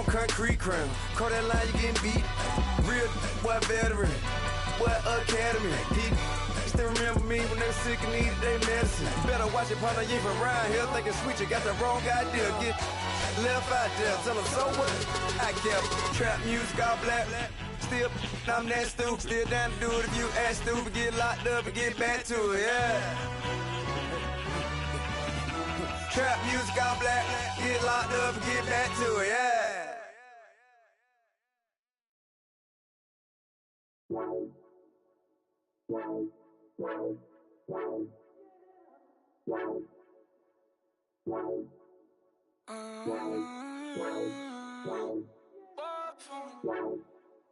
on concrete crown. Call that line, you getting beat. Real boy veteran, boy academy. He still remember me when they were sick and needed their medicine. Better watch it, partner, you from around here thinking sweet, you got the wrong idea. Get left out there, tell them so what? I kept trap music all black. Still, I'm that stupid. Still down to do it if you act stupid. Get locked up and get back to it, yeah. Trap music all black. Get locked up and get back to it, yeah.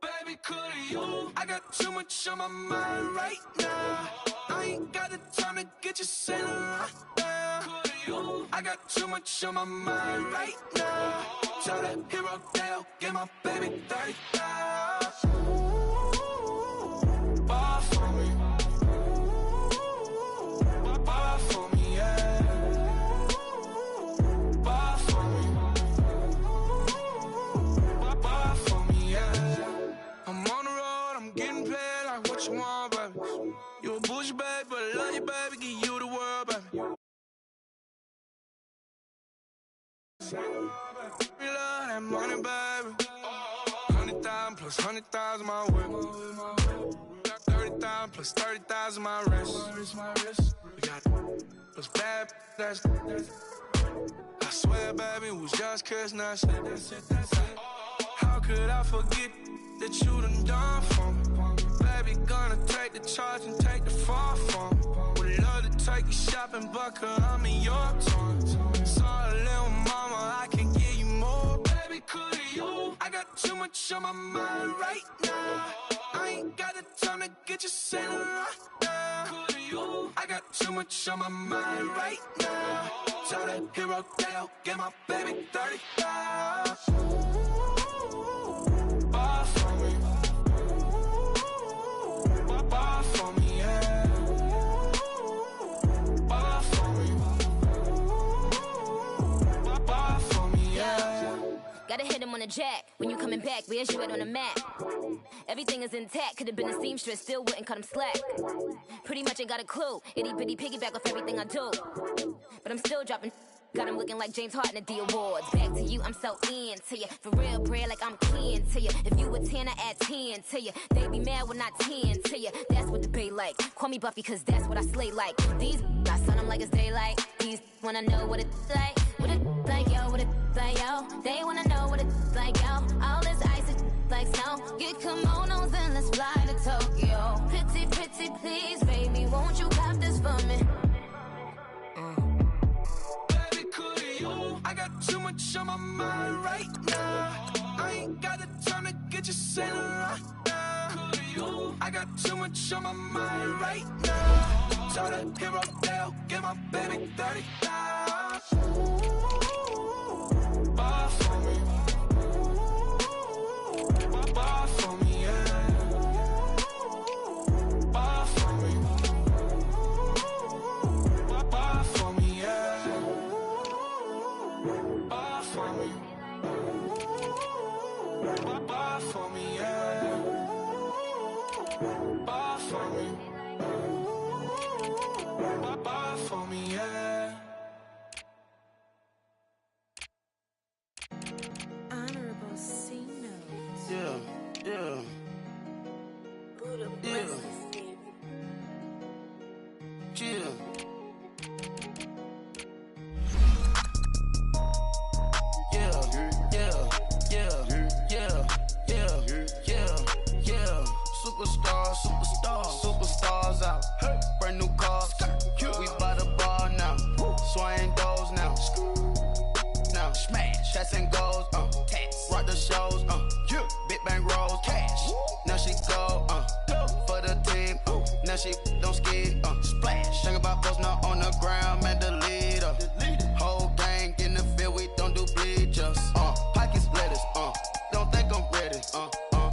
Baby, could you? I got too much on my mind right now. I ain't got the time to get you sailing right now. Could you? I got too much on my mind right now. Tell that hero Dale, get my baby 30,000. Bar for me. Bar for me, yeah. Bar for me. Bar for me, yeah. I'm on the road, I'm getting paid like what you want, baby. You a bougie, baby, but I love you, baby. Give you the world, baby. We love that money, baby. 100,000 plus 100,000 my whip. 30,000 plus 30,000 my wrist. We got those bad, that's. I swear, baby, it was just kiss, that's it. How could I forget that you done for me? Baby, gonna take the charge and take the fall from me. Would love to take you shopping, but I'm in your toys. Sorry, little mama, I can give you more. Baby, could you? I got too much on my mind right now. I ain't got the time to get you sailing right now. Could you? I got too much on my mind right now. Tell that hero Dale, get my baby 30,000. Bar for me. Bar for me, yeah. Bar for me. Bar for me, yeah. Gotta hit him on the jack. When you coming back, where's you at on the map? Everything is intact. Could've been a seamstress, still wouldn't cut him slack. Pretty much ain't got a clue. Itty bitty piggyback off everything I do. But I'm still dropping. Got him looking like James Harden at the awards. Back to you, I'm so into you. For real, bread, like I'm kin to you. If you a 10, I add 10 to you. They be mad when I 10 to you. That's what the bay like. Call me Buffy, cause that's what I slay like. These, I son them like it's daylight. These wanna know what it's like. What it like, yo, what it like, yo. They wanna know what it's like, yo. All this ice is like snow. Get kimonos and let's fly to Tokyo. Pretty, pretty, please, baby, won't you cop this for me? I got too much on my mind right now. I ain't got the time to get you sailing right now. I got too much on my mind right now. Tell that hero Dale, get my baby 30,000. Bar for me. Bar for me, yeah. Bar for me. Bar for me, yeah. Bar for me. Bar for me, yeah. Bar for me. Bar for me, yeah. Honorable C notes. Yeah, yeah. Yeah. Yeah. Superstars out. Brand new cars. We by the bar now. Swaying doors now. Now smash. Shots and goals. Rock the shows. Big bang rolls. Cash. Now she go. For the team. Now she don't ski. Splash. Think about posting up on the ground. Man, the leader. Whole gang in the field. We don't do bleachers. Pockets lettuce. Don't think I'm ready.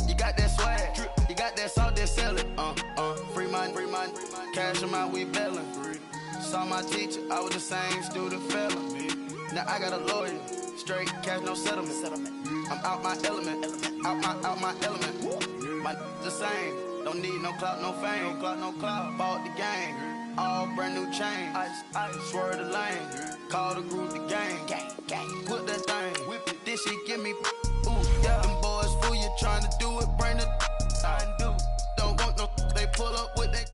You got that swag. You got that salt, then sell it. Free mind. Cash them out, we bellin'. Saw my teacher, I was the same student fella. Now I got a lawyer. Straight cash, no settlement. I'm out my element. Out my element. My the same. Don't need no clout, no fame. No clout, no clout. Bought the game. All brand new chain. Ice, swerve the lane. Call the group the gang. Put that thing. Whip it. This shit give me. Ooh, yeah. Them boys fool you trying to do it. Bring the. I do. Don't want no. They pull up with that.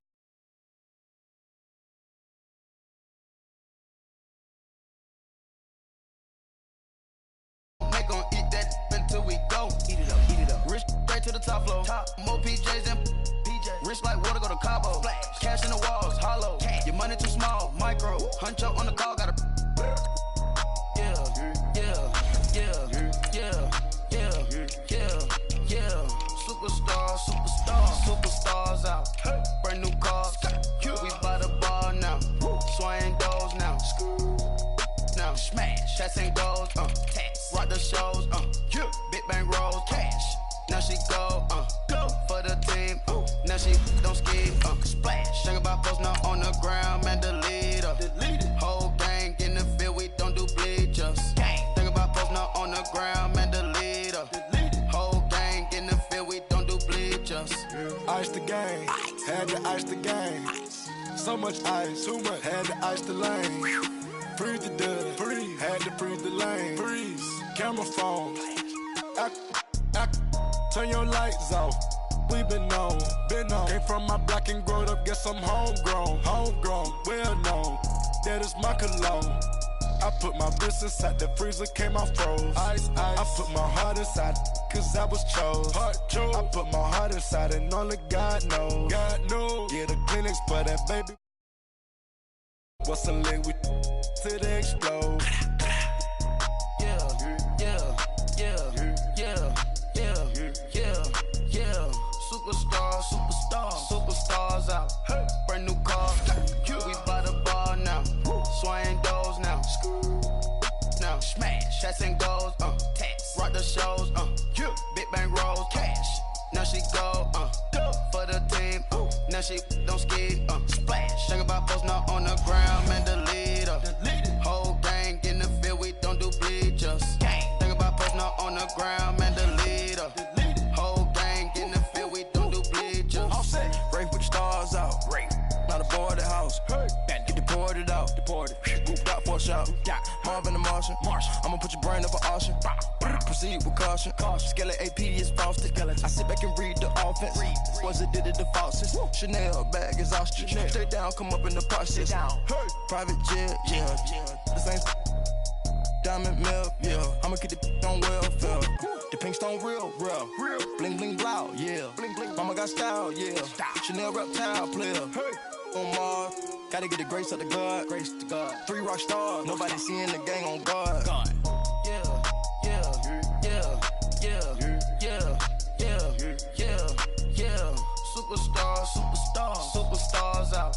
They gon' eat that until we go. Eat it up. Rich straight to the top floor. More PJs than PJs. Rich like water, go to Cabo. Flash. Cash in the walls, hollow. Cash. Your money too small, micro. Hunch up on the call, gotta. Yeah. Superstars out. Brand new cars. We by the bar now. Swaying doors now. Now smash. Shots and goals. Rock the shows. Big bang rolls. Cash. Now she go. For the team. Now she don't ski. Splash. Think about post now on the ground. Man, delete her. Whole gang in the field. We don't do bleachers. Think about post now on the ground. Man, delete her. Whole gang in the field. We don't do bleachers. Ice the game. Had to ice the game. So much ice. Too much. Had to ice the lane. Freeze the dust. Freeze. Had to freeze the lane. Freeze. Camera phone. Turn your lights off. We been on. Came from my block and growed up. Guess I'm homegrown. Well known. That is my cologne. I put my wrist inside the freezer, came out froze. Ice. I put my heart inside, cause I was chose. I put my heart inside and only God knows. Yeah, the clinics for that baby. What's a liquid till they explode? Superstars out. Brand new car. We by the bar now. Swaying doors now. Now smash. Shots and goals. Rock the shows. Big bang rolls. Cash. Now she go. For the team. Now she don't ski. Splash. Think about post now on the ground. Man, the leader. Whole gang in the field. We don't do bleachers. Think about post now on the ground. Man, the leader. Whole gang in the field. We don't do bleachers. All set. Rain put the stars out. Rain. Not a board the house. Get deported out. Moved out for a shot. Marvin the Martian. I'ma put your brain up an auction. Proceed with caution. Skeleton AP is frosted. I sit back and read the offense. Was it did it the faucets? Chanel bag is ostrich. Stay down, come up in the process. Private jet, yeah. The same diamond milk, yeah. I'ma keep the on welfare. The pink stone real. Bling bling loud, yeah. Mama got style, yeah. Chanel reptile player. On Mars, gotta get the grace of the God. 3 rock stars, nobody seeing the gang on guard. Superstars out.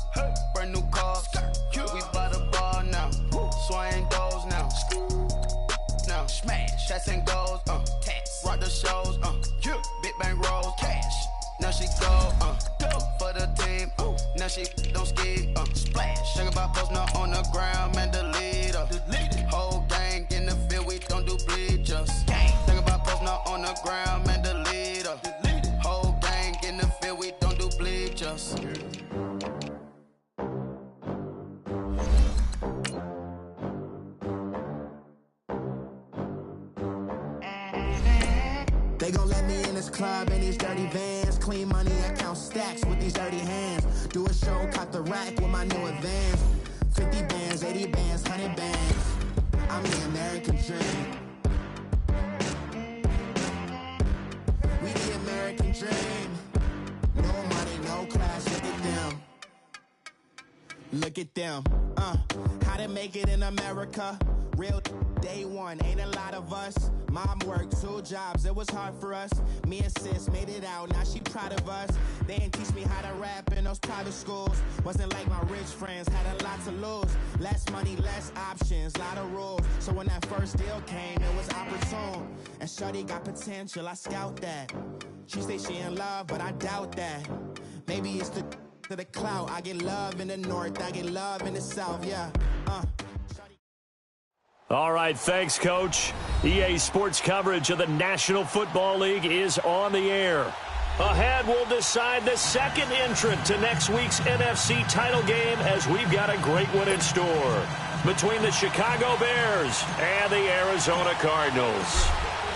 Brand new cars. We by the bar now. Swaying doors now. Now smash. Shots and goals. Rock the shows. Big bang rolls. Cash. Now she go. For the team. Now she don't ski. Splash. Think about post now on the ground. Man, the leader. Whole gang in the field. We don't do bleachers. Think about post now on the ground. Man, the leader. Whole gang in the field. We don't do bleachers. They gon' let me in this club in these dirty vans. Clean money, I count stacks with these dirty hands. Do a show, cop the rack with my new advance. 50 bands, 80 bands, 100 bands. I'm the American dream. We the American dream. No money, no class, look at them. Look at them. How to make it in America. Real day one, ain't a lot of us. Mom worked 2 jobs, it was hard for us. Me and sis made it out, now she proud of us. They didn't teach me how to rap in those private schools. Wasn't like my rich friends, had a lot to lose. Less money, less options, lot of rules. So when that first deal came, it was opportune. And shorty got potential, I scout that. She say she in love, but I doubt that. Maybe it's to the clout. I get love in the north, I get love in the south, yeah. All right, thanks, Coach. EA Sports coverage of the National Football League is on the air. Ahead, we'll decide the second entrant to next week's NFC title game as we've got a great one in store between the Chicago Bears and the Arizona Cardinals.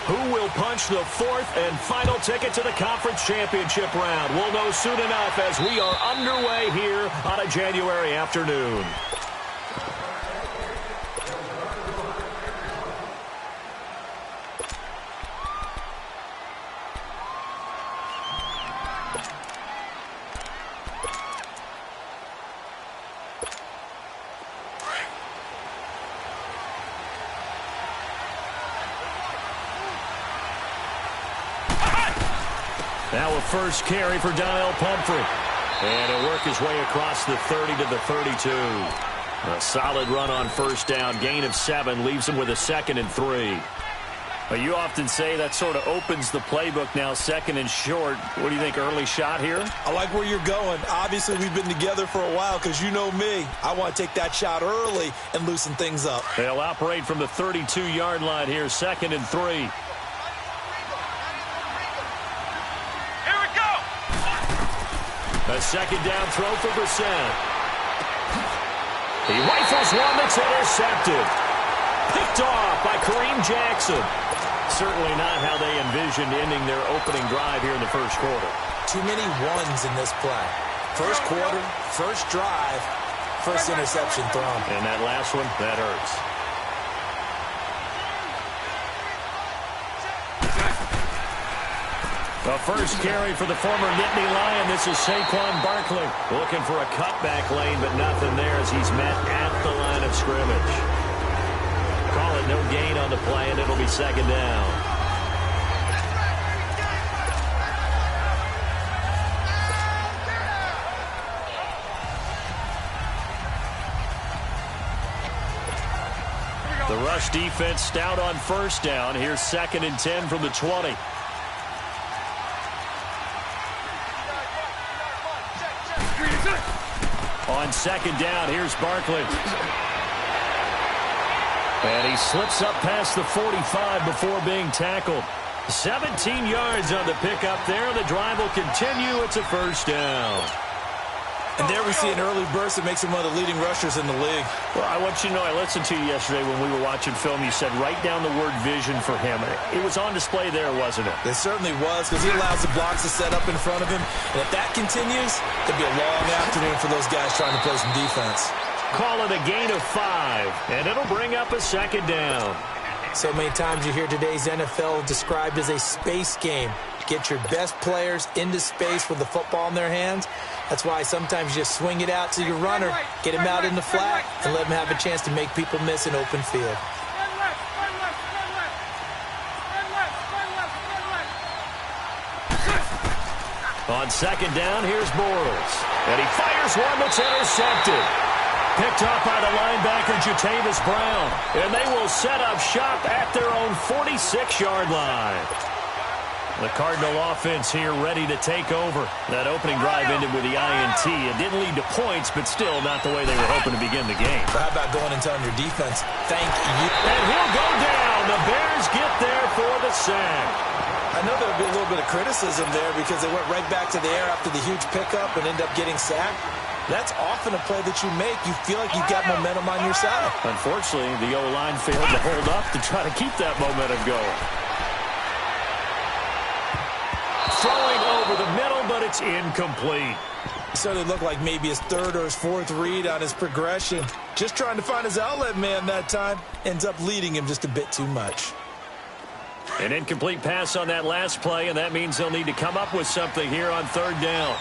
Who will punch the fourth and final ticket to the conference championship round? We'll know soon enough as we are underway here on a January afternoon. Now a first carry for Donnell Pumphrey. And he'll work his way across the 30 to the 32. A solid run on first down. Gain of 7 leaves him with a 2nd and 3. Well, you often say that sort of opens the playbook now, 2nd and short. What do you think, early shot here? I like where you're going. Obviously, we've been together for a while because you know me. I want to take that shot early and loosen things up. They'll operate from the 32-yard line here, 2nd and 3. A second down throw for Brissett. He rifles one that's intercepted. Picked off by Kareem Jackson. Certainly not how they envisioned ending their opening drive here in the first quarter. Too many ones in this play. First quarter, first drive, first interception thrown. And that last one, that hurts. The first carry for the former Nittany Lion. This is Saquon Barkley looking for a cutback lane, but nothing there as he's met at the line of scrimmage. Call it no gain on the play, and it'll be 2nd down. The rush defense stout on first down. Here's 2nd and 10 from the 20. On 2nd down, here's Barkley. And he slips up past the 45 before being tackled. 17 yards on the pickup there. The drive will continue. It's a first down. And there we see an early burst that makes him one of the leading rushers in the league. Well, I want you to know, I listened to you yesterday when we were watching film. You said write down the word vision for him. It was on display there, wasn't it? It certainly was, because he allows the blocks to set up in front of him. And if that continues, it'll be a long afternoon for those guys trying to play some defense. Call it a gain of 5, and it'll bring up a 2nd down. So many times you hear today's NFL described as a space game. Get your best players into space with the football in their hands. That's why sometimes you just swing it out to your runner, get him out in the flat, and let him have a chance to make people miss an open field. On 2nd down, here's Bortles. And he fires one that's intercepted. Picked off by the linebacker, Jatavis Brown. And they will set up shop at their own 46-yard line. The Cardinal offense here ready to take over. That opening drive ended with the INT. It didn't lead to points, but still not the way they were hoping to begin the game. But how about going and telling your defense, thank you? And he'll go down. The Bears get there for the sack. I know there'll be a little bit of criticism there because they went right back to the air after the huge pickup and end up getting sacked. That's often a play that you make. You feel like you've got momentum on your side. Unfortunately, the O-line failed to hold up to try to keep that momentum going. Throwing over the middle, but it's incomplete. So it looked like maybe his 3rd or his 4th read on his progression. Just trying to find his outlet man that time. Ends up leading him just a bit too much. An incomplete pass on that last play, and that means they'll need to come up with something here on 3rd down.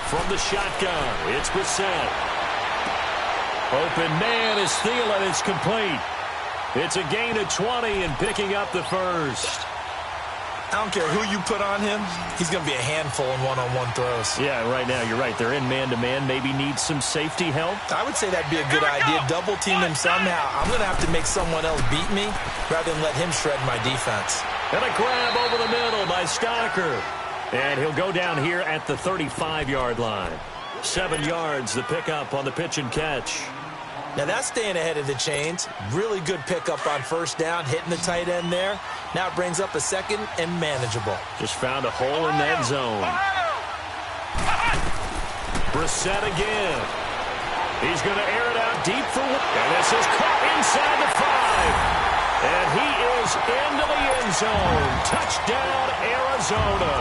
From the shotgun, it's Brissett. Open man is Thielen. It's complete. It's a gain of 20 and picking up the first. I don't care who you put on him. He's going to be a handful in one-on-one throws. Yeah, right now you're right. They're in man-to-man. Maybe needs some safety help. I would say that'd be a good idea. Double team him somehow. I'm going to have to make someone else beat me rather than let him shred my defense. And a grab over the middle by Stocker. And he'll go down here at the 35-yard line. 7 yards, the pickup on the pitch and catch. Now that's staying ahead of the chains. Really good pickup on first down, hitting the tight end there. Now it brings up a second and manageable. Just found a hole in that zone. Brissett again. He's going to air it out deep for one. And this is caught inside the 5. And he is into the end zone. Touchdown, Arizona.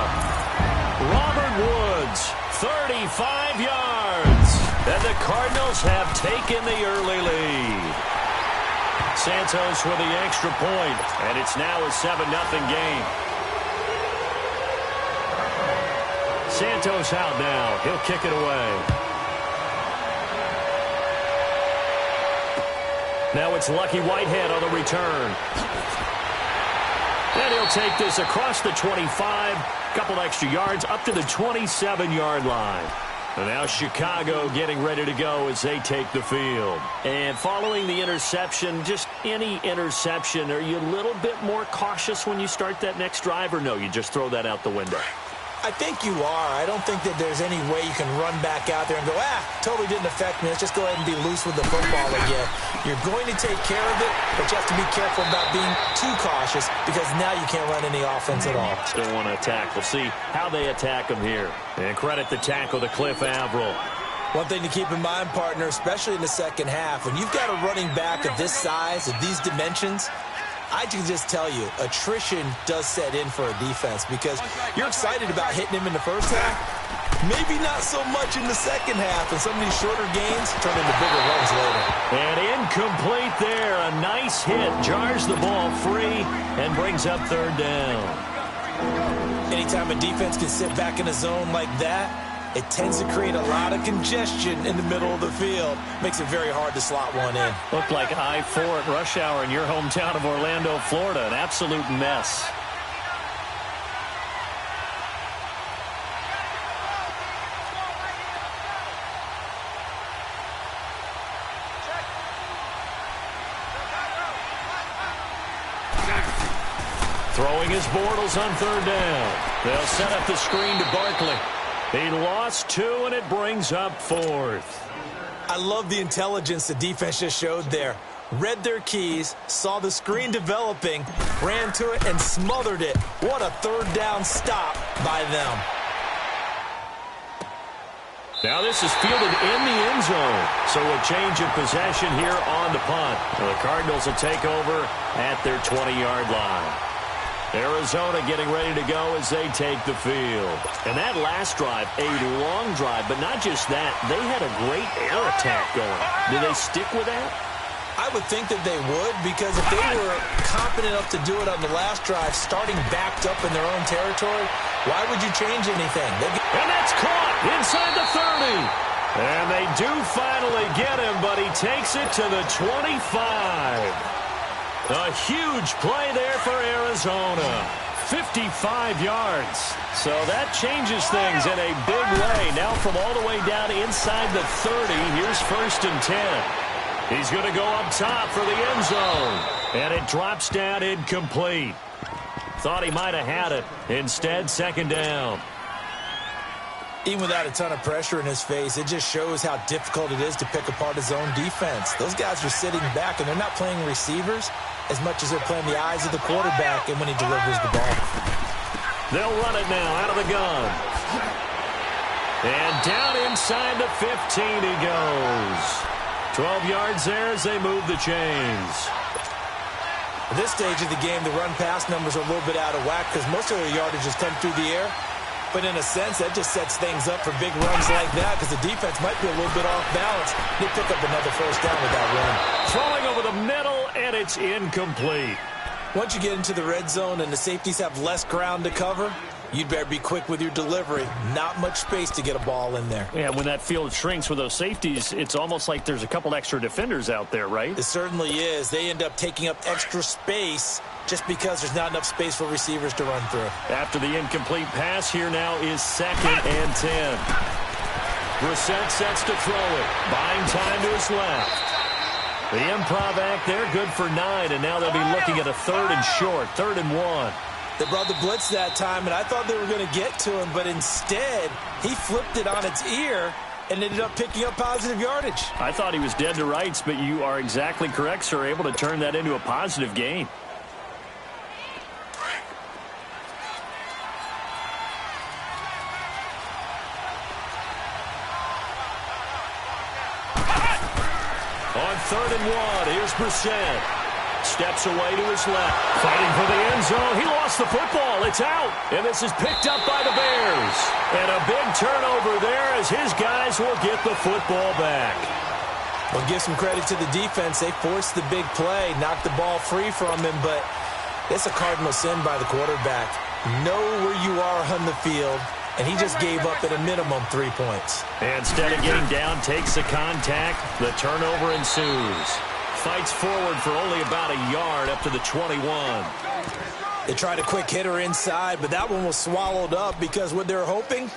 Robert Woods, 35 yards. And the Cardinals have taken the early lead. Santos with the extra point, and it's now a 7-0 game. Santos out now. He'll kick it away. Now it's Lucky Whitehead on the return. And he'll take this across the 25, couple extra yards, up to the 27-yard line. And now Chicago getting ready to go as they take the field. And following the interception, just any interception, are you a little bit more cautious when you start that next drive, or no, you just throw that out the window? I think you are. I don't think that there's any way you can run back out there and go, totally didn't affect me. Let's just go ahead and be loose with the football again. You're going to take care of it, but you have to be careful about being too cautious because now you can't run any offense at all. Still want to attack. We'll see how they attack them here. And credit the tackle to Cliff Averill. One thing to keep in mind, partner, especially in the second half, when you've got a running back of this size, of these dimensions, I can just tell you, attrition does set in for a defense because you're excited about hitting him in the first half. Maybe not so much in the second half, and some of these shorter gains turn into bigger runs later. And incomplete there. A nice hit. Jars the ball free and brings up third down. Anytime a defense can sit back in a zone like that, it tends to create a lot of congestion in the middle of the field. Makes it very hard to slot one in. Looked like I-4 at rush hour in your hometown of Orlando, Florida. An absolute mess. Throwing his Bortles on third down. They'll set up the screen to Barkley. He lost 2, and it brings up 4th. I love the intelligence the defense just showed there. Read their keys, saw the screen developing, ran to it, and smothered it. What a third down stop by them. Now this is fielded in the end zone. So a change of possession here on the punt. The Cardinals will take over at their 20-yard line. Arizona getting ready to go as they take the field. And that last drive, a long drive, but not just that. They had a great air attack going. Do they stick with that? I would think that they would, because if they were confident enough to do it on the last drive, starting backed up in their own territory, why would you change anything? And that's caught inside the 30. And they do finally get him, but he takes it to the 25. A huge play there for Arizona. 55 yards. So that changes things in a big way. Now from all the way down inside the 30, here's 1st and 10. He's going to go up top for the end zone. And it drops down incomplete. Thought he might have had it. Instead, 2nd down. Even without a ton of pressure in his face, it just shows how difficult it is to pick apart his own defense. Those guys are sitting back, and they're not playing receivers as much as they're playing the eyes of the quarterback and when he delivers the ball. They'll run it now out of the gun. And down inside the 15 he goes. 12 yards there as they move the chains. At this stage of the game, the run-pass numbers are a little bit out of whack because most of their yardage has come through the air. But in a sense, that just sets things up for big runs like that because the defense might be a little bit off balance. They pick up another first down with that run. Throwing over the middle, and it's incomplete. Once you get into the red zone and the safeties have less ground to cover, you'd better be quick with your delivery. Not much space to get a ball in there. Yeah, when that field shrinks with those safeties, it's almost like there's a couple extra defenders out there, right? It certainly is. They end up taking up extra space just because there's not enough space for receivers to run through. After the incomplete pass, here now is 2nd and 10. Brissett sets to throw it. Buying time to his left. The improv act there, good for 9, and now they'll be looking at a 3rd and short, 3rd and 1. They brought the blitz that time, and I thought they were going to get to him, but instead, he flipped it on its ear and ended up picking up positive yardage. I thought he was dead to rights, but you are exactly correct, sir. Able to turn that into a positive gain. On 3rd and 1, here's Brissett. Steps away to his left. Fighting for the end zone. He lost the football. It's out. And this is picked up by the Bears. And a big turnover there as his guys will get the football back. Well, give some credit to the defense. They forced the big play, knocked the ball free from him, but it's a cardinal sin by the quarterback. Know where you are on the field, and he just gave up at a minimum 3 points. And instead of getting down, takes the contact. The turnover ensues. Fights forward for only about a yard up to the 21. They tried a quick hitter inside, but that one was swallowed up because what they're hoping,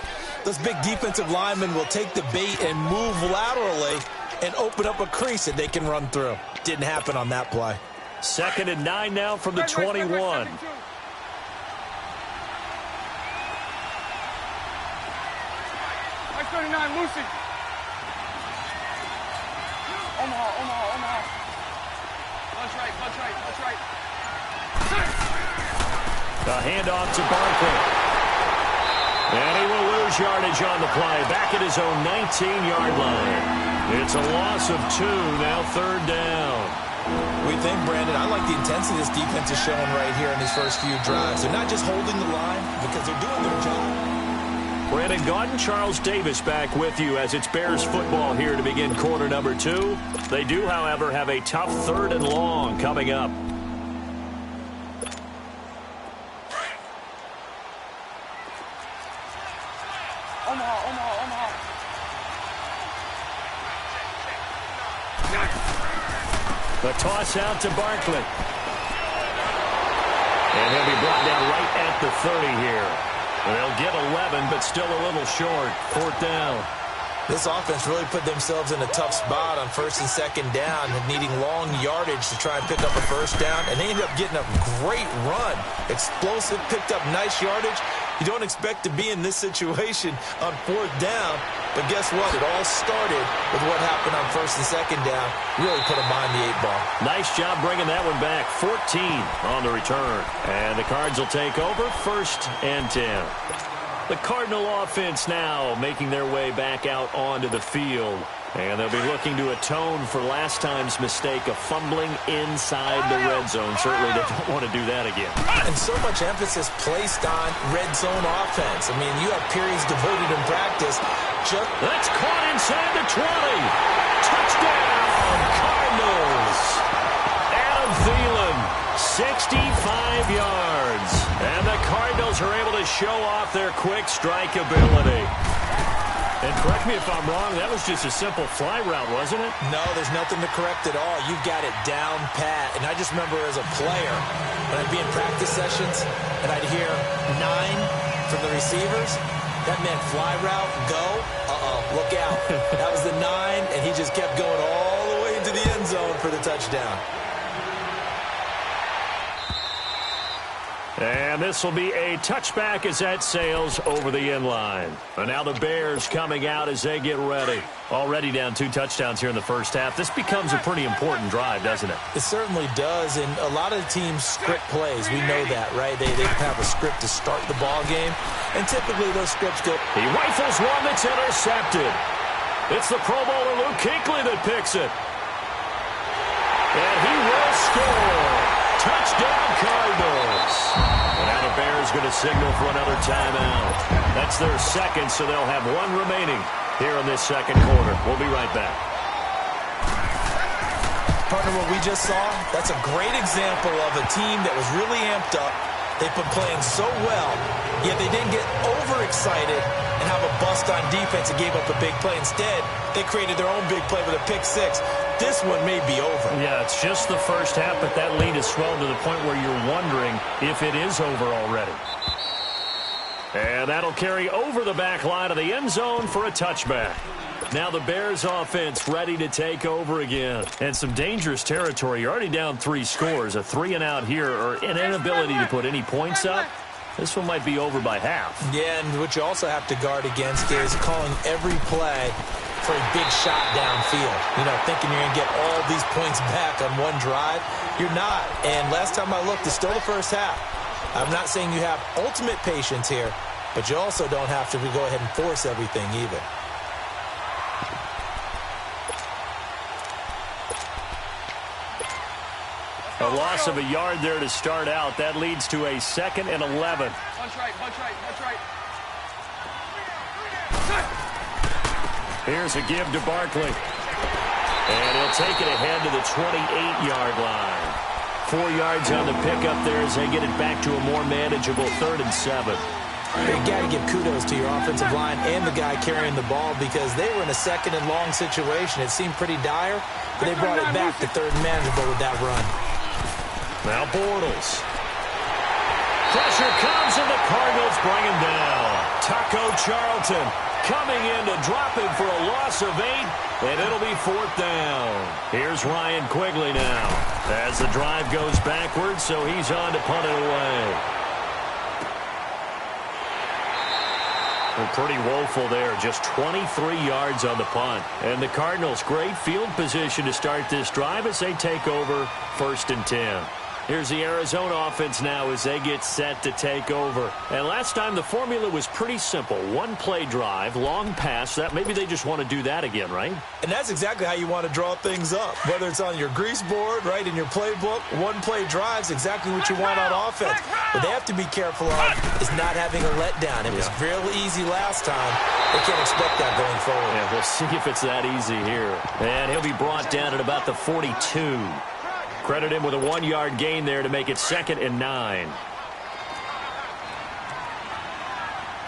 those big defensive linemen will take the bait and move laterally and open up a crease that they can run through. Didn't happen on that play. 2nd and 9 now from the 21. Nice 39, Lucy. Omaha. Punch right. The handoff to Barkley. And he will lose yardage on the play. Back at his own 19-yard line. It's a loss of 2, now 3rd down. We think, Brandon, I like the intensity this defense is showing right here in these first few drives. They're not just holding the line because they're doing their job. Brandon Gaudin, Charles Davis back with you as it's Bears football here to begin quarter number 2. They do, however, have a tough 3rd and long coming up. Omaha. The toss out to Barkley. And he'll be brought down right at the 30 here. They'll get 11, but still a little short. 4th down. This offense really put themselves in a tough spot on 1st and 2nd down, needing long yardage to try and pick up a 1st down, and they ended up getting a great run. Explosive, picked up nice yardage. You don't expect to be in this situation on 4th down, but guess what? It all started with what happened on 1st and 2nd down. Really put them behind the 8 ball. Nice job bringing that one back. 14 on the return. And the Cards will take over 1st and 10. The Cardinal offense now making their way back out onto the field. And they'll be looking to atone for last time's mistake of fumbling inside the red zone. Certainly they don't want to do that again. And so much emphasis placed on red zone offense. I mean, you have periods devoted in practice. That's caught inside the 20. Touchdown, Cardinals. Adam Thielen, 65 yards. And the Cardinals are able to show off their quick strike ability. And correct me if I'm wrong, that was just a simple fly route, wasn't it? No, there's nothing to correct at all. You've got it down pat. And I just remember as a player, when I'd be in practice sessions and I'd hear 9 from the receivers, that meant fly route, go, look out. That was the 9, and he just kept going all the way into the end zone for the touchdown. And this will be a touchback as that sails over the end line. And now the Bears coming out as they get ready. Already down 2 touchdowns here in the first half. This becomes a pretty important drive, doesn't it? It certainly does, and a lot of the teams script plays. We know that, right? They have a script to start the ball game, and typically those scripts go. He rifles one that's intercepted. It's the Pro Bowler Luke Kuechly that picks it. And he will score. Touchdown, Cardinals. And now the Bears going to signal for another timeout. That's their second, so they'll have 1 remaining here in this second quarter. We'll be right back. Partner, what we just saw, that's a great example of a team that was really amped up. They've been playing so well, yet they didn't get overexcited and have a bust on defense and gave up a big play. Instead, they created their own big play with a pick 6. This one may be over. Yeah, it's just the first half, but that lead has swelled to the point where you're wondering if it is over already. And that'll carry over the back line of the end zone for a touchback. Now the Bears offense ready to take over again. And some dangerous territory. You're already down 3 scores. A 3-and-out here or an inability to put any points up. this one might be over by half. Yeah, and what you also have to guard against is calling every play for a big shot downfield. You know, thinking you're going to get all these points back on one drive. You're not. And last time I looked, it's still the first half. I'm not saying you have ultimate patience here, but you also don't have to go ahead and force everything either. A loss of a yard there to start out. That leads to a 2nd and 11. Bunch right, bunch right, bunch right. Here's a give to Barkley. And he'll take it ahead to the 28-yard line. 4 yards on the pickup there as they get it back to a more manageable 3rd and 7. You got to give kudos to your offensive line and the guy carrying the ball because they were in a 2nd and long situation. It seemed pretty dire, but they brought it back to 3rd and manageable with that run. Now Bortles. Pressure comes and the Cardinals bring him down. Taco Charlton coming in to drop him for a loss of 8, and it'll be 4th down. Here's Ryan Quigley now as the drive goes backwards, so he's on to punt it away. Well, pretty woeful there, just 23 yards on the punt. And the Cardinals, great field position to start this drive as they take over 1st and 10. Here's the Arizona offense now as they get set to take over. And last time the formula was pretty simple. 1-play drive, long pass. That maybe they just want to do that again, right? And that's exactly how you want to draw things up. Whether it's on your grease board, right, in your playbook, 1-play drive is exactly what you want on offense. What they have to be careful of is not having a letdown. It was real easy last time. They can't expect that going forward. Yeah, we'll see if it's that easy here. And he'll be brought down at about the 42. Credit him with a 1-yard gain there to make it 2nd and 9.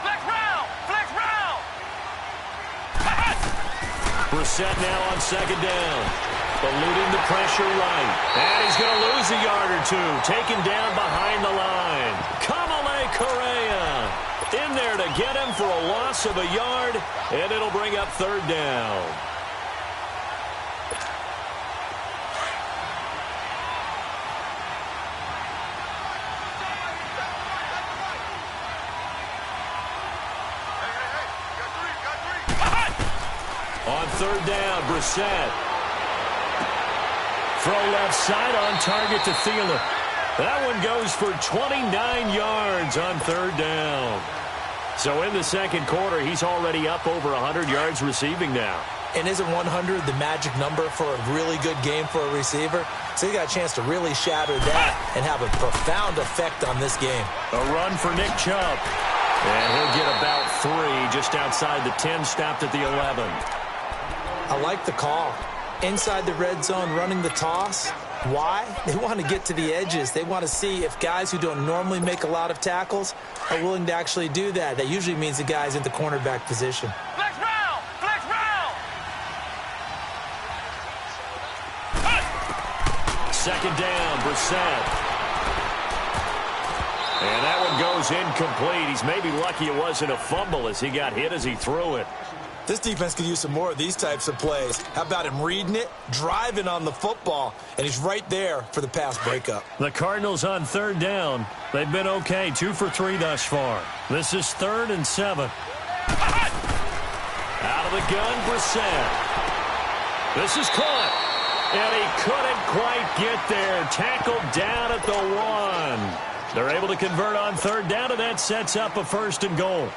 Flex round! Flex round! Brissett now on 2nd down. Eluding the pressure right. And he's going to lose a yard or 2. Taken down behind the line. Kamale Correa in there to get him for a loss of a yard. And it'll bring up 3rd down. On 3rd down, Brissett. Throw left side on target to Thielen. That one goes for 29 yards on 3rd down. So in the 2nd quarter, he's already up over 100 yards receiving now. And isn't 100 the magic number for a really good game for a receiver? So he got a chance to really shatter that and have a profound effect on this game. A run for Nick Chubb. And he'll get about 3 just outside the 10, stopped at the 11. I like the call. Inside the red zone, running the toss. Why? They want to get to the edges. They want to see if guys who don't normally make a lot of tackles are willing to actually do that. That usually means the guy's in the cornerback position. Flex round! Flex round! 2nd down, Brissett. And that one goes incomplete. He's maybe lucky it wasn't a fumble as he got hit as he threw it. This defense could use some more of these types of plays. How about him reading it, driving on the football, and he's right there for the pass breakup. The Cardinals on 3rd down. They've been okay, 2 for 3 thus far. This is 3rd and 7. Out of the gun, Brissett. This is caught. And he couldn't quite get there. Tackled down at the 1. They're able to convert on 3rd down, and that sets up a 1st and goal.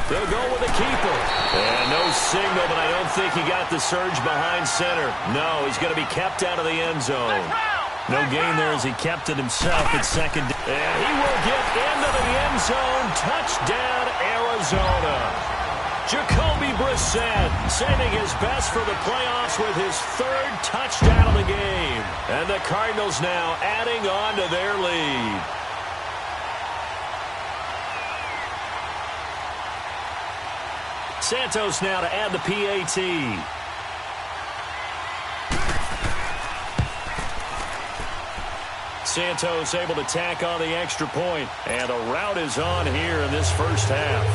They'll go with a keeper. And no signal, but I don't think he got the surge behind center. No, he's going to be kept out of the end zone. No gain there as he kept it himself at 2nd. And he will get into the end zone. Touchdown, Arizona. Jacoby Brissett saving his best for the playoffs with his 3rd touchdown of the game. And the Cardinals now adding on to their lead. Santos now to add the PAT. Santos able to tack on the extra point. And the route is on here in this 1st half.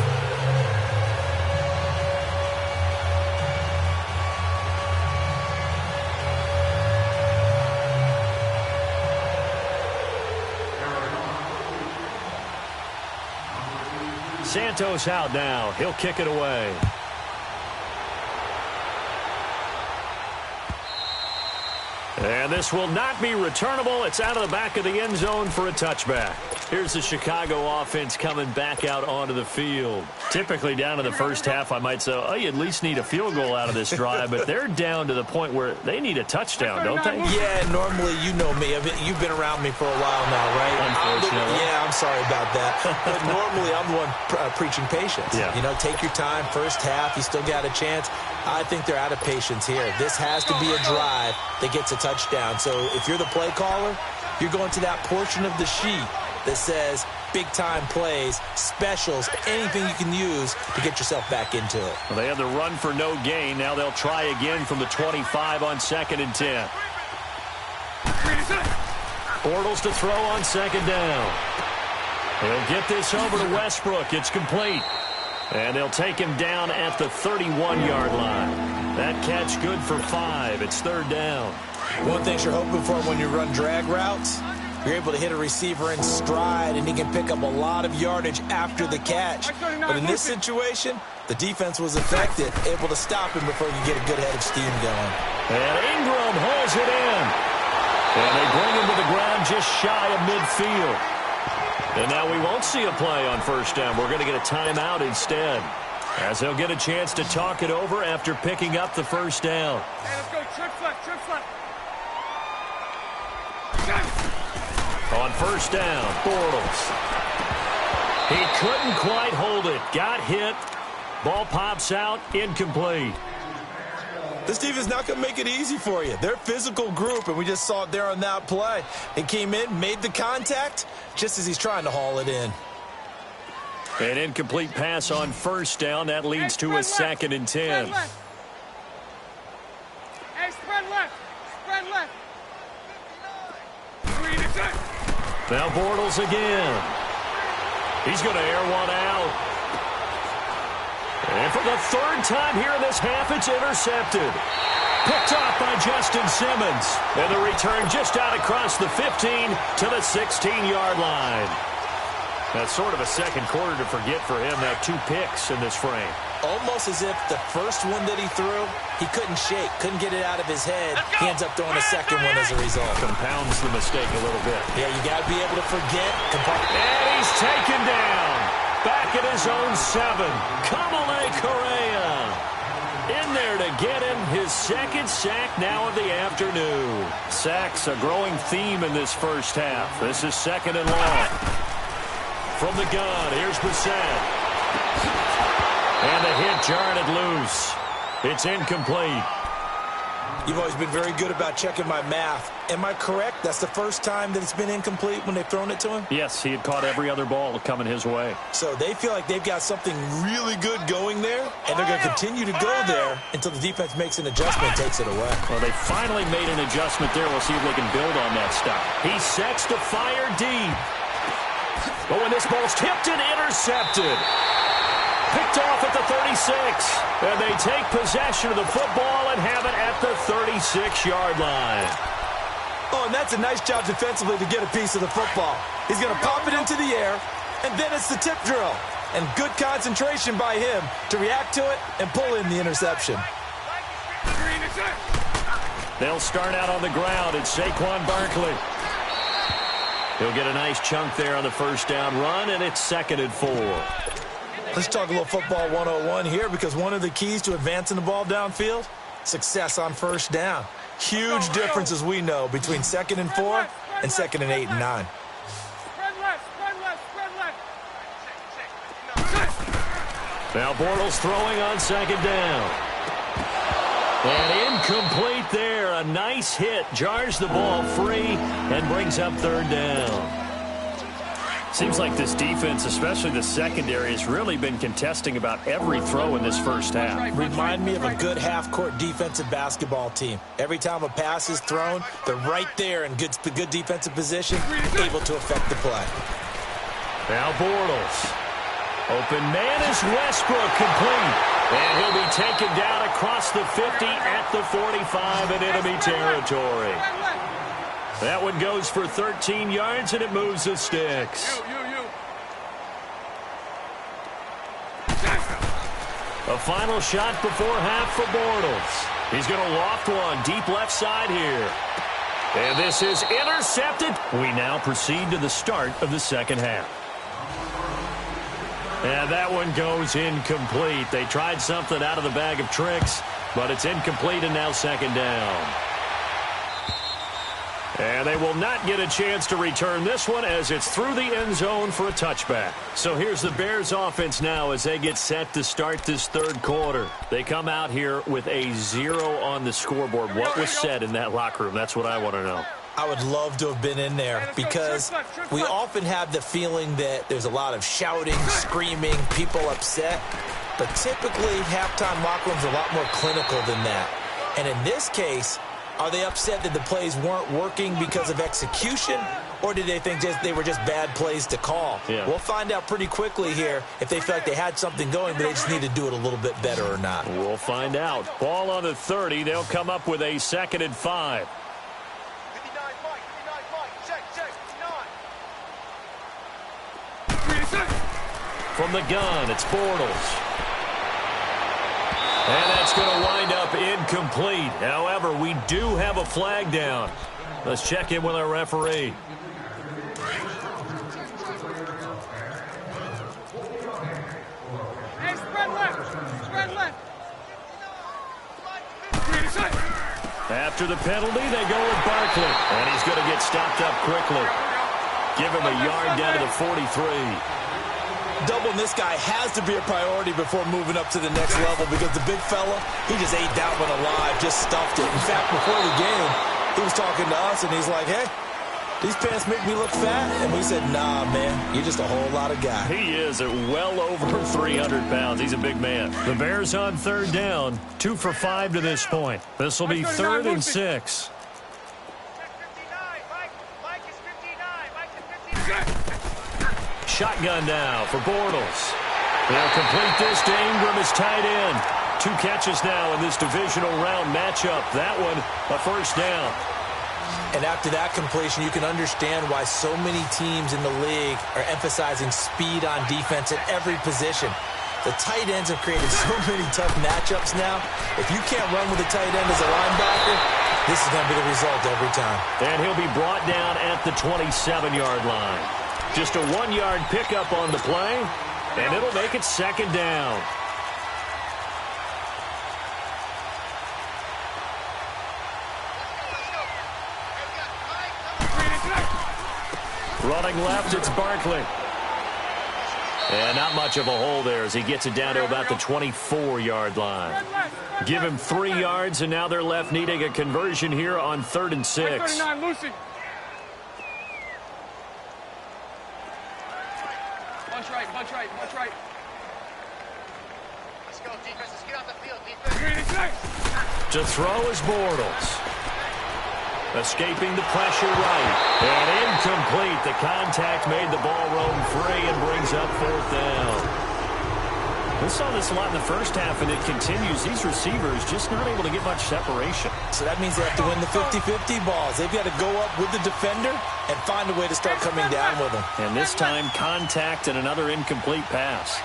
Santos out now. He'll kick it away. And this will not be returnable. It's out of the back of the end zone for a touchback. Here's the Chicago offense coming back out onto the field. Typically down in the first half, I might say, oh, you at least need a field goal out of this drive, but they're down to the point where they need a touchdown, don't they? Yeah, normally, you know me. You've been around me for a while now, right? Unfortunately. I'm sorry about that. But normally, I'm the one preaching patience. Yeah. You know, take your time. First half, you still got a chance. I think they're out of patience here. This has to be a drive that gets a touchdown. So if you're the play caller, you're going to that portion of the sheet that says big-time plays, specials, anything you can use to get yourself back into it. Well, they had the run for no gain. Now they'll try again from the 25 on 2nd and 10. Bortles to throw on 2nd down. He'll get this over to Westbrook. It's complete. And they'll take him down at the 31-yard line. That catch good for 5. It's 3rd down. One thing you're hoping for when you run drag routes, you're able to hit a receiver in stride, and he can pick up a lot of yardage after the catch. But in this situation, the defense was effective, able to stop him before he could get a good head of steam going. And Ingram holds it in. And they bring him to the ground just shy of midfield. And now we won't see a play on 1st down. We're going to get a timeout instead, as they'll get a chance to talk it over after picking up the 1st down. Hey, let's go. Trip left. On 1st down, Bortles. He couldn't quite hold it. Got hit. Ball pops out. Incomplete. This team is not going to make it easy for you. They're a physical group, and we just saw it there on that play. He came in, made the contact, just as he's trying to haul it in. An incomplete pass on 1st down. That leads to a 2nd and 10. Hey, spread left. Now Bortles again. He's going to air one out. And for the 3rd time here in this half, it's intercepted. Picked off by Justin Simmons. And the return just out across the 15 to the 16-yard line. That's sort of a second quarter to forget for him. Now 2 picks in this frame. Almost as if the first one that he threw, he couldn't shake, couldn't get it out of his head. He ends up throwing a second one as a result. Compounds the mistake a little bit. Yeah, you got to be able to forget. And he's taken down. Back at his own 7. Kamale Correa in there to get him his 2nd sack now of the afternoon. Sacks a growing theme in this first half. This is 2nd and long. From the gun, here's Brissett. And the hit jarred it loose. It's incomplete. You've always been very good about checking my math. Am I correct? That's the first time that it's been incomplete when they've thrown it to him? Yes, he had caught every other ball coming his way. So they feel like they've got something really good going there, and they're going to continue to go there until the defense makes an adjustment and takes it away. Well, they finally made an adjustment there. We'll see if they can build on that stuff. He sets to fire deep. But when this ball's tipped and intercepted. Picked off at the 36. And they take possession of the football and have it at the 36-yard line. Oh, and that's a nice job defensively to get a piece of the football. He's going to pop it into the air, and then it's the tip drill. And good concentration by him to react to it and pull in the interception. They'll start out on the ground. It's Saquon Barkley. He'll get a nice chunk there on the 1st down run, and it's 2nd and 4. Let's talk a little football 101 here, because one of the keys to advancing the ball downfield, success on 1st down. Huge difference, as we know, between 2nd and 4 and 2nd and 8 and 9. Now Bortles throwing on 2nd down. And incomplete there. A nice hit. Jars the ball free and brings up 3rd down. Seems like this defense, especially the secondary, has really been contesting about every throw in this first half. Remind me of a good half-court defensive basketball team. Every time a pass is thrown, they're right there in good defensive position, able to affect the play. Now Bortles. Open man is Westbrook, complete. And he'll be taken down across the 50 at the 45 in enemy territory. That one goes for 13 yards, and it moves the sticks. A final shot before half for Bortles. He's going to loft one deep left side here. And this is intercepted. We now proceed to the start of the second half. And that one goes incomplete. They tried something out of the bag of tricks, but it's incomplete and now second down. And they will not get a chance to return this one as it's through the end zone for a touchback. So here's the Bears offense now as they get set to start this third quarter. They come out here with a 0 on the scoreboard. What was said in that locker room? That's what I want to know. I would love to have been in there because we often have the feeling that there's a lot of shouting, screaming, people upset. But typically, halftime locker rooms are a lot more clinical than that. And in this case, are they upset that the plays weren't working because of execution, or did they think they were just bad plays to call? Yeah. We'll find out pretty quickly here if they feel like they had something going, but they just need to do it a little bit better or not. We'll find out. Ball on the 30. They'll come up with a 2nd and 5. From the gun, it's Bortles. And that's going to wind up incomplete. However, we do have a flag down. Let's check in with our referee. Hey, spread left. Spread left. After the penalty, they go with Barkley. And he's going to get stopped up quickly. Give him a yard down to the 43. Doubling this guy has to be a priority before moving up to the next level because the big fella, he just ate that one alive, just stuffed it. In fact, before the game, he was talking to us, and he's like, hey, these pants make me look fat. And we said, nah, man, you're just a whole lot of guy. He is at well over 300 pounds. He's a big man. The Bears on third down, 2 for 5 to this point. This will be 3rd and 6. Shotgun now for Bortles. They'll complete this to Ingram as tight end. 2 catches now in this divisional round matchup. That one, a first down. And after that completion, you can understand why so many teams in the league are emphasizing speed on defense at every position. The tight ends have created so many tough matchups now. If you can't run with a tight end as a linebacker, this is going to be the result every time. And he'll be brought down at the 27-yard line. Just a 1-yard pickup on the play, and it'll make it second down. Running left, it's Barkley. And not much of a hole there as he gets it down to about the 24-yard line. Give him 3 yards, and now they're left needing a conversion here on 3rd and 6. Bunch right. Let's go, defense. Let's get off the field, defense. To throw is Bortles. Escaping the pressure right. And incomplete. The contact made the ball roam free and brings up 4th down. We saw this a lot in the first half, and it continues. These receivers just not able to get much separation. So that means they have to win the 50-50 balls. They've got to go up with the defender and find a way to start coming down with them. And this time, contact and another incomplete pass.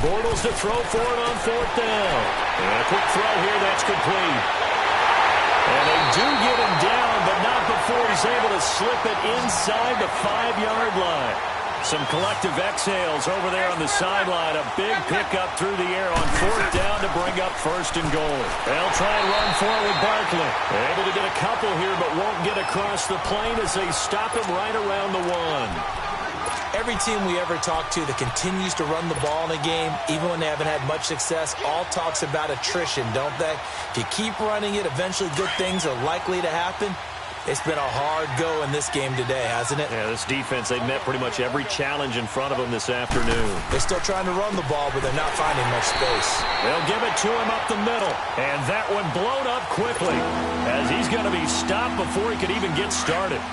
Bortles to throw for it on 4th down. And a quick throw here, that's complete. And they do get him down, but not before he's able to slip it inside the 5-yard line. Some collective exhales over there on the sideline. A big pickup through the air on 4th down to bring up 1st and goal. They'll try and run forward with Barkley. Able to get a couple here, but won't get across the plane as they stop him right around the 1. Every team we ever talk to that continues to run the ball in a game, even when they haven't had much success, all talks about attrition, don't they? If you keep running it, eventually good things are likely to happen. It's been a hard go in this game today, hasn't it? Yeah, this defense, they've met pretty much every challenge in front of them this afternoon. They're still trying to run the ball, but they're not finding much space. They'll give it to him up the middle. And that one blown up quickly as he's going to be stopped before he could even get started.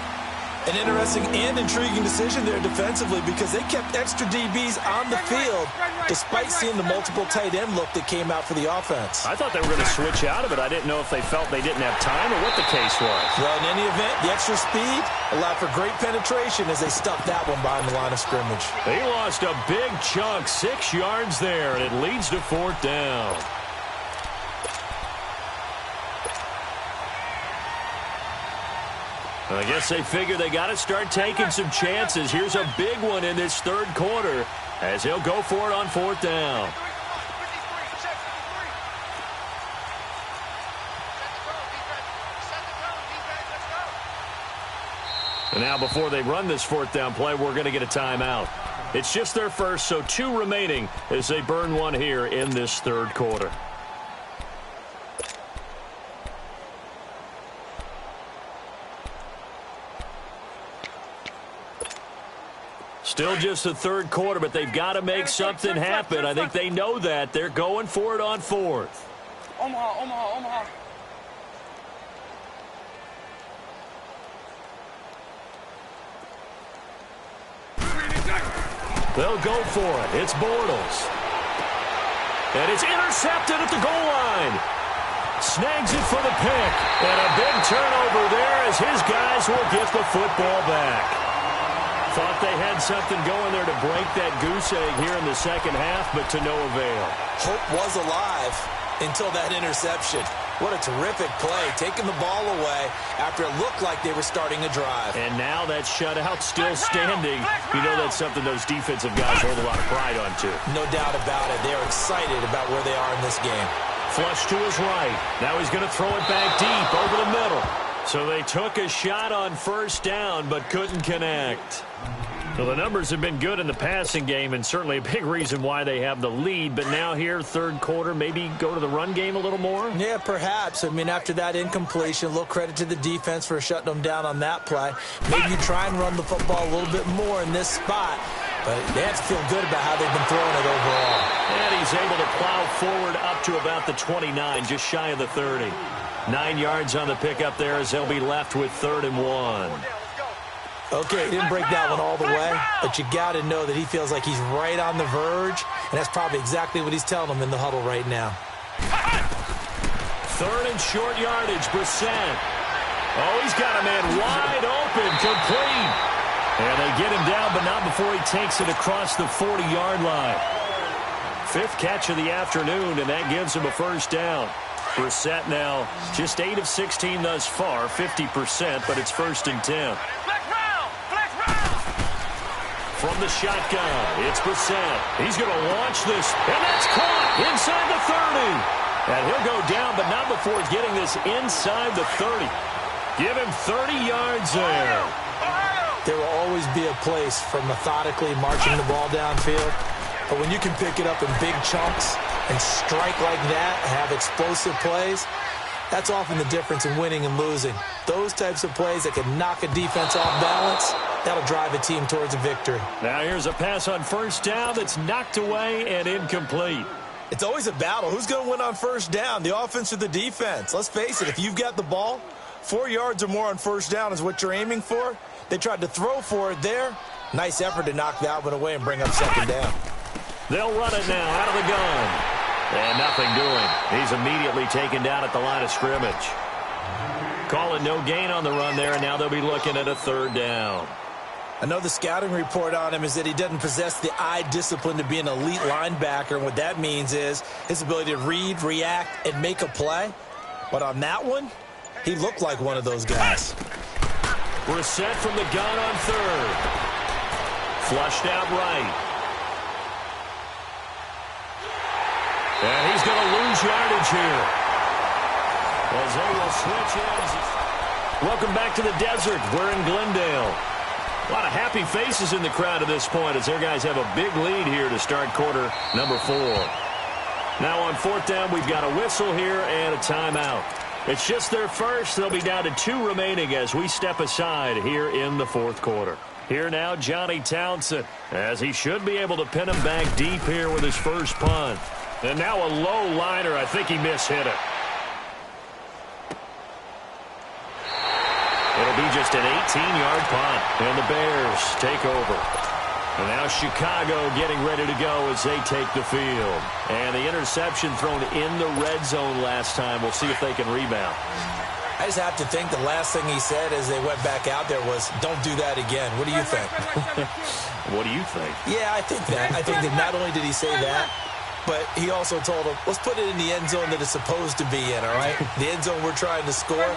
An interesting and intriguing decision there defensively because they kept extra DBs on the field despite seeing the multiple tight end look that came out for the offense. I thought they were going to switch out of it. I didn't know if they felt they didn't have time or what the case was. Well, in any event, the extra speed allowed for great penetration as they stuffed that one behind the line of scrimmage. They lost a big chunk, 6 yards there, and it leads to 4th down. I guess they figure they got to start taking some chances. Here's a big one in this 3rd quarter as he'll go for it on 4th down. And now before they run this 4th down play, we're going to get a timeout. It's just their first, so 2 remaining as they burn one here in this 3rd quarter. Still just the 3rd quarter, but they've got to make something happen. I think they know that. They're going for it on 4th. Omaha. They'll go for it. It's Bortles. And it's intercepted at the goal line. Snags it for the pick. And a big turnover there as his guys will get the football back. Thought they had something going there to break that goose egg here in the 2nd half, but to no avail. Hope was alive until that interception. What a terrific play, taking the ball away after it looked like they were starting a drive. And now that shutout still standing. You know that's something those defensive guys hold a lot of pride on, too. No doubt about it. They're excited about where they are in this game. Flush to his right. Now he's going to throw it back deep over the middle. So they took a shot on 1st down, but couldn't connect. Well, the numbers have been good in the passing game, and certainly a big reason why they have the lead. But now here, 3rd quarter, maybe go to the run game a little more? Yeah, perhaps. I mean, after that incompletion, a little credit to the defense for shutting them down on that play. Maybe you try and run the football a little bit more in this spot. But they have to feel good about how they've been throwing it overall. And he's able to plow forward up to about the 29, just shy of the 30. 9 yards on the pickup there as they'll be left with 3rd and 1. Okay, he didn't break that one all the way, but you got to know that he feels like he's right on the verge, and that's probably exactly what he's telling them in the huddle right now. 3rd and short yardage, Brissett. Oh, he's got a man wide open, complete. And they get him down, but not before he takes it across the 40-yard line. 5th catch of the afternoon, and that gives him a 1st down. Brissett now just 8 of 16 thus far, 50%, but it's 1st and 10. From the shotgun, it's Brissett. He's going to launch this, and that's caught inside the 30. And he'll go down, but not before getting this inside the 30. Give him 30 yards there. There will always be a place for methodically marching the ball downfield. But when you can pick it up in big chunks and strike like that, have explosive plays, that's often the difference in winning and losing. Those types of plays that can knock a defense off balance, that'll drive a team towards a victory. Now here's a pass on 1st down that's knocked away and incomplete. It's always a battle. Who's going to win on 1st down, the offense or the defense? Let's face it, if you've got the ball, 4 yards or more on 1st down is what you're aiming for. They tried to throw for it there. Nice effort to knock that one away and bring up 2nd down. They'll run it now out of the gun. And nothing doing. He's immediately taken down at the line of scrimmage. Calling no gain on the run there, and now they'll be looking at a 3rd down. I know the scouting report on him is that he doesn't possess the eye discipline to be an elite linebacker, and what that means is his ability to read, react, and make a play. But on that one, he looked like one of those guys. Brissett from the gun on 3rd. Flushed out right. And he's going to lose yardage here. As they will switch ends. Welcome back to the desert. We're in Glendale. A lot of happy faces in the crowd at this point as their guys have a big lead here to start quarter number 4. Now on 4th down, we've got a whistle here and a timeout. It's just their first. They'll be down to 2 remaining as we step aside here in the 4th quarter. Here now, Johnny Townsend, as he should be able to pin him back deep here with his first punt. And now a low liner. I think he mishit it. It'll be just Just an 18-yard punt, and the Bears take over. And now Chicago getting ready to go as they take the field. And the interception thrown in the red zone last time. We'll see if they can rebound. I just have to think the last thing he said as they went back out there was, don't do that again. What do you think? What do you think? Yeah, I think that. I think that not only did he say that, but he also told him, let's put it in the end zone that it's supposed to be in, all right? The end zone we're trying to score.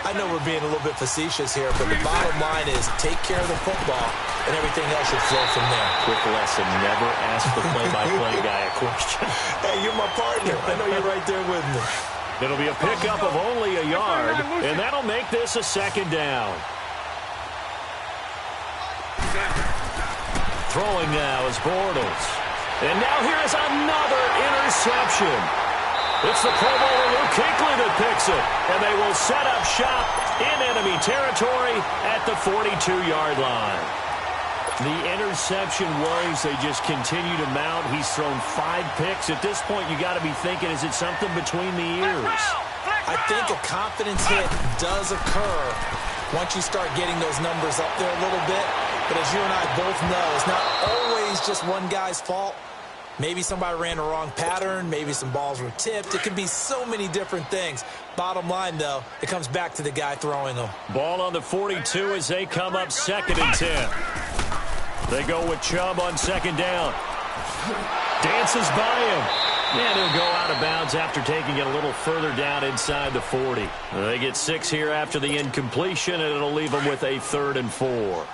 I know we're being a little bit facetious here, but the bottom line is take care of the football, and everything else should flow from there. Quick lesson, never ask the play-by-play guy a question. Hey, you're my partner. I know you're right there with me. It'll be a pickup of only a yard, and that'll make this a second down. Throwing now is Bortles. And now here's another interception. It's the Pro Bowler Luke Kuechly that picks it, and they will set up shop in enemy territory at the 42-yard line. The interception woes, they just continue to mount. He's thrown 5 picks. At this point, you got to be thinking, is it something between the ears? I think a confidence hit does occur once you start getting those numbers up there a little bit. But as you and I both know, it's not always just one guy's fault. Maybe somebody ran the wrong pattern. Maybe some balls were tipped. It can be so many different things. Bottom line, though, it comes back to the guy throwing them. Ball on the 42 as they come up 2nd and 10. They go with Chubb on 2nd down. Dances by him. And he'll go out of bounds after taking it a little further down inside the 40. They get 6 here after the incompletion, and it'll leave them with a 3rd and 4.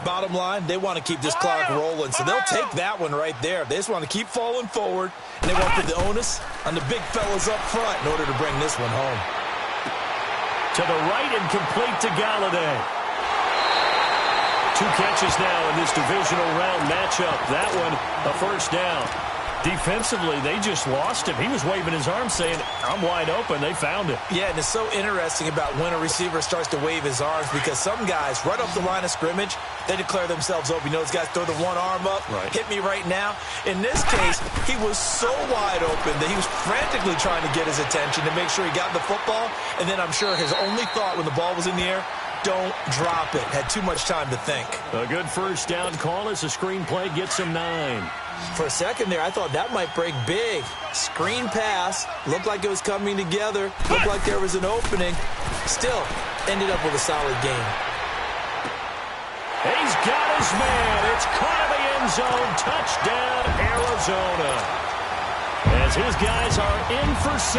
Bottom line, they want to keep this clock rolling, so they'll take that one right there. They just want to keep falling forward, and they want to put the onus on the big fellas up front in order to bring this one home. To the right and complete to Galladay. 2 catches now in this divisional round matchup. That one, a 1st down. Defensively, they just lost him. He was waving his arm saying, I'm wide open. They found it. Yeah, and it's so interesting about when a receiver starts to wave his arms because some guys, right off the line of scrimmage, they declare themselves open. You know, those guys throw the one arm up, hit me right now. In this case, he was so wide open that he was frantically trying to get his attention to make sure he got the football. And then I'm sure his only thought when the ball was in the air, don't drop it. Had too much time to think. A good 1st down call as the screen play gets him 9. For a second there, I thought that might break big. Screen pass. Looked like it was coming together. Looked like there was an opening. Still, ended up with a solid game. He's got his man. It's caught in the end zone. Touchdown, Arizona. As his guys are in for 6.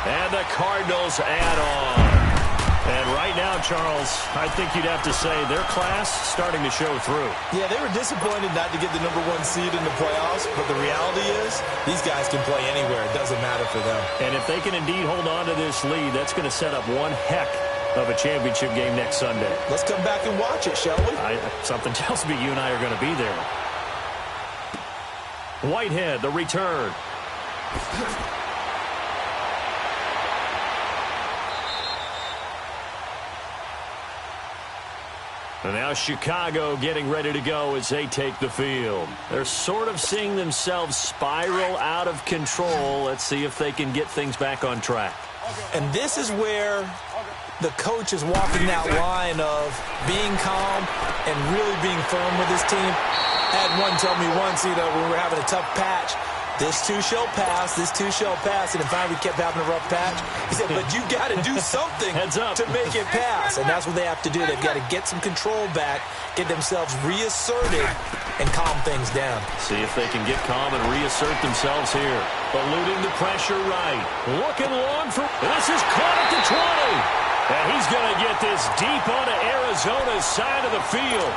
And the Cardinals add on. And right now, Charles, I think you'd have to say their class starting to show through. Yeah, they were disappointed not to get the #1 seed in the playoffs, but the reality is these guys can play anywhere. It doesn't matter for them. And if they can indeed hold on to this lead, that's going to set up one heck of a championship game next Sunday. Let's come back and watch it, shall we? Something tells me you and I are going to be there. Whitehead, the return. And now Chicago getting ready to go as they take the field. They're sort of seeing themselves spiral out of control. Let's see if they can get things back on track. And this is where the coach is walking that line of being calm and really being firm with his team. I had one tell me once, when we were having a tough patch, this too shall pass, this too shall pass. And finally we kept having a rough patch. He said, but you got to do something to make it pass. And that's what they have to do. They've got to get some control back, get themselves reasserted, and calm things down. See if they can get calm and reassert themselves here. Eluding the pressure right. Looking long for... This is caught at the 20. And he's going to get this deep onto Arizona's side of the field.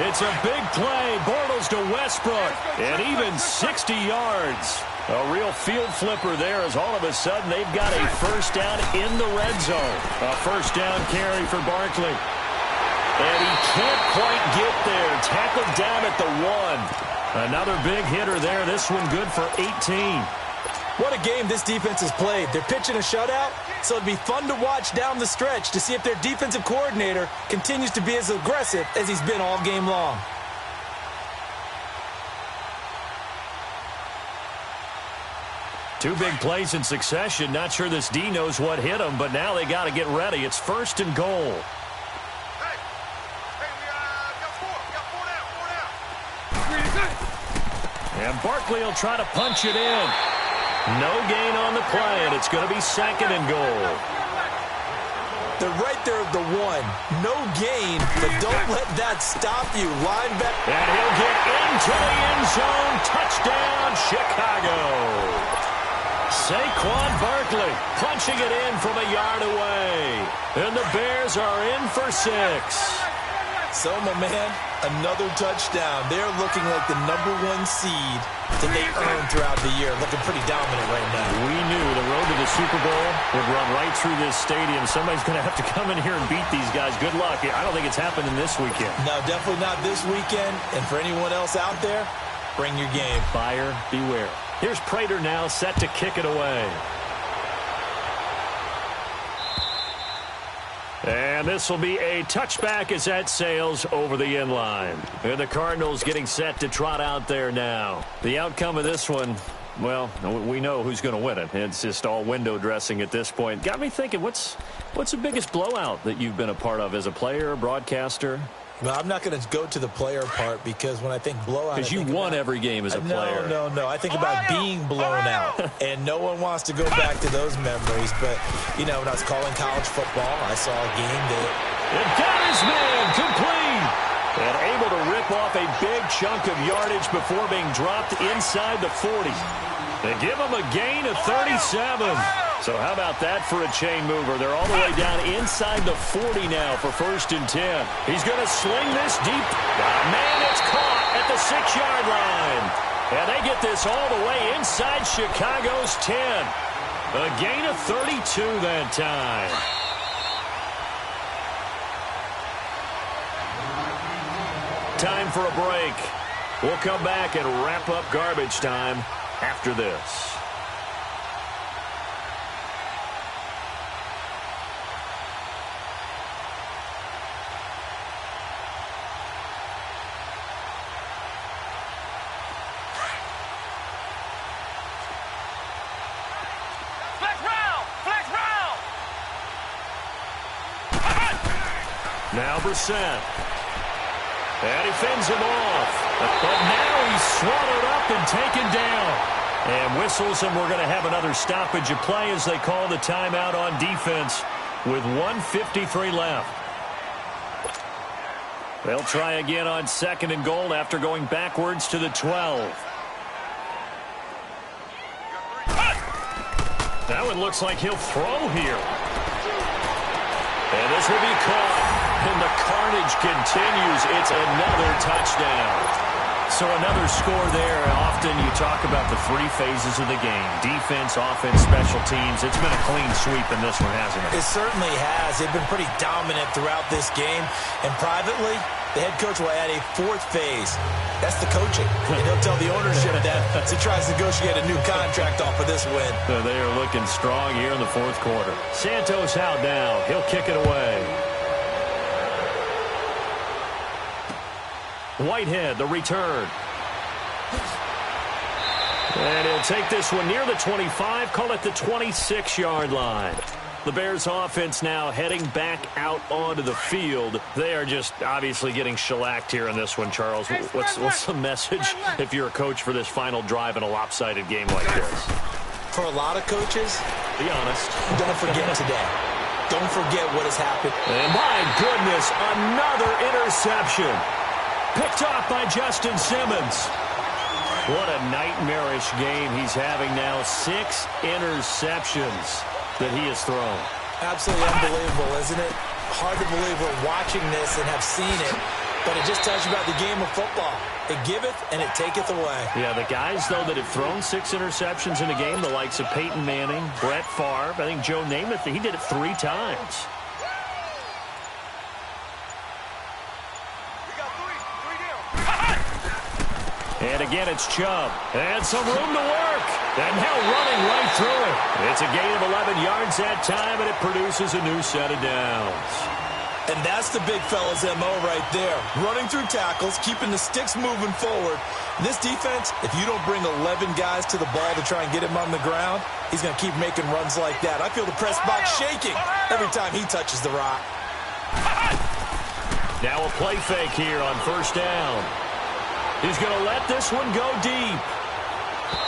It's a big play. Bortles to Westbrook. And even 60 yards. A real field flipper there as all of a sudden they've got a 1st down in the red zone. A 1st down carry for Barkley. And he can't quite get there. Tackled down at the 1. Another big hitter there. This one good for 18. What a game this defense has played. They're pitching a shutout, so it'd be fun to watch down the stretch to see if their defensive coordinator continues to be as aggressive as he's been all game long. Two big plays in succession. Not sure this D knows what hit him, but now they got to get ready. It's 1st and goal. And Barkley will try to punch it in. No gain on the play, and it's going to be 2nd and goal. They're right there at the 1. No gain, but don't let that stop you. Linebacker. And he'll get into the end zone. Touchdown, Chicago. Saquon Barkley punching it in from a yard away. And the Bears are in for 6. So, my man, another touchdown. They're looking like the #1 seed that they earned throughout the year. Looking pretty dominant right now. We knew the road to the Super Bowl would run right through this stadium. Somebody's going to have to come in here and beat these guys. Good luck. I don't think it's happening this weekend. No, definitely not this weekend. And for anyone else out there, bring your game. Buyer beware. Here's Prater now set to kick it away. And this will be a touchback as that sails over the end line. And the Cardinals getting set to trot out there now. The outcome of this one, well, we know who's going to win it. It's just all window dressing at this point. Got me thinking, what's the biggest blowout that you've been a part of as a player, broadcaster? Well, I'm not going to go to the player part because when I think blowout... Because you won every game as a player. No. I think about being blown out. And no one wants to go back to those memories. But, you know, when I was calling college football, I saw a game that... It got his man complete. And able to rip off a big chunk of yardage before being dropped inside the 40. They give him a gain of 37. So how about that for a chain mover? They're all the way down inside the 40 now for 1st and 10. He's going to sling this deep. Man, it's caught at the 6-yard line. And they get this all the way inside Chicago's 10. A gain of 32 that time. Time for a break. We'll come back and wrap up garbage time after this. Now Brissett. And he fends him off. But now he's swallowed up and taken down. And whistles, and we're going to have another stoppage of play as they call the timeout on defense with 1:53 left. They'll try again on 2nd and goal after going backwards to the 12. That one looks like he'll throw here. And this will be caught. And the carnage continues. It's another touchdown. So another score there. Often you talk about the 3 phases of the game. Defense, offense, special teams. It's been a clean sweep in this one, hasn't it? It certainly has. They've been pretty dominant throughout this game. And privately, the head coach will add a 4th phase. That's the coaching. And he'll tell the ownership that as he tries to negotiate a new contract off of this win. So they are looking strong here in the 4th quarter. Santos out now. He'll kick it away. Whitehead, the return. And he'll take this one near the 25, call it the 26-yard line. The Bears offense now heading back out onto the field. They are just obviously getting shellacked here in this one, Charles. What's the message if you're a coach for this final drive in a lopsided game like this? For a lot of coaches, be honest, don't forget today. Don't forget what has happened. And my goodness, another interception. Picked off by Justin Simmons. What a nightmarish game he's having now. 6 interceptions that he has thrown. Absolutely unbelievable, isn't it? Hard to believe we're watching this and have seen it, but it just tells you about the game of football. It giveth and it taketh away. Yeah, the guys, though, that have thrown 6 interceptions in a game, the likes of Peyton Manning, Brett Favre, I think Joe Namath, he did it 3 times. And again, it's Chubb. And some room to work. And now running right through it. It's a gain of 11 yards that time, and it produces a new set of downs. And that's the big fella's MO right there. Running through tackles, keeping the sticks moving forward. This defense, if you don't bring 11 guys to the ball to try and get him on the ground, he's going to keep making runs like that. I feel the press box shaking every time he touches the rock. Now a play fake here on 1st down. He's going to let this one go deep.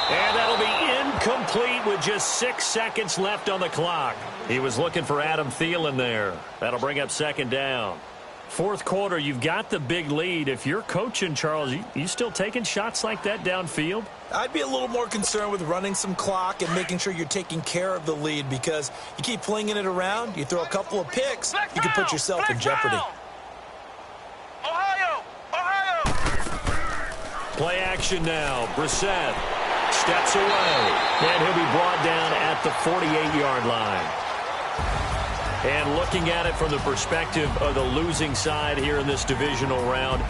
And that'll be incomplete with just 6 seconds left on the clock. He was looking for Adam Thielen there. That'll bring up second down. Fourth quarter, you've got the big lead. If you're coaching, Charles, you still taking shots like that downfield? I'd be a little more concerned with running some clock and making sure you're taking care of the lead, because you keep flinging it around, you throw a couple of picks, you can put yourself in jeopardy. Ohio! Play action now. Brissett steps away, and he'll be brought down at the 48-yard line. And looking at it from the perspective of the losing side here in this divisional round,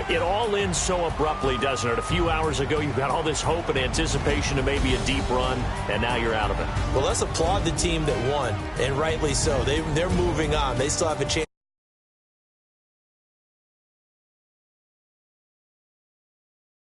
it all ends so abruptly, doesn't it? A few hours ago, you got all this hope and anticipation of maybe a deep run, and now you're out of it. Well, let's applaud the team that won, and rightly so. They're moving on. They still have a chance.